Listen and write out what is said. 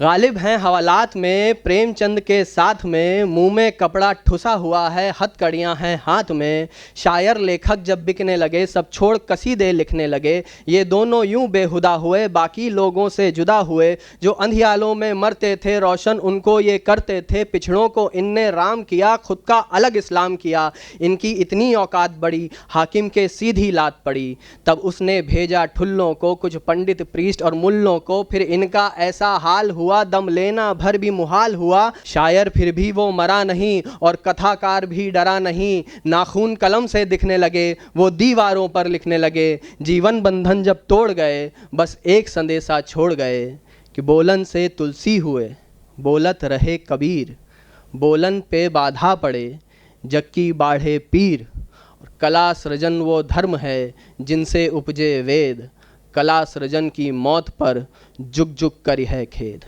गालिब हैं हवालात में प्रेमचंद के साथ में, मुंह में कपड़ा ठुसा हुआ है, हथकड़ियाँ हैं हाथ में। शायर लेखक जब बिकने लगे, सब छोड़ कसीदे लिखने लगे। ये दोनों यूं बेहुदा हुए, बाकी लोगों से जुदा हुए। जो अंधियालों में मरते थे, रोशन उनको ये करते थे। पिछड़ों को इनने राम किया, खुद का अलग इस्लाम किया। इनकी इतनी औकात बड़ी, हाकिम के सीधी लात पड़ी। तब उसने भेजा ठुल्लों को, कुछ पंडित प्रीस्ट और मुल्लों को। फिर इनका ऐसा हाल हुआ, दम लेना भर भी मुहाल हुआ। शायर फिर भी वो मरा नहीं, और कथाकार भी डरा नहीं। नाखून कलम से दिखने लगे, वो दीवारों पर लिखने लगे। जीवन बंधन जब तोड़ गए, बस एक संदेशा छोड़ गए कि बोलन से तुलसी हुए, बोलत रहे कबीर। बोलन पे बाधा पड़े, जग की बाढ़े पीर। और कला सृजन वो धर्म है, जिनसे उपजे वेद। कला सृजन की मौत पर जुग जुग करी है खेद।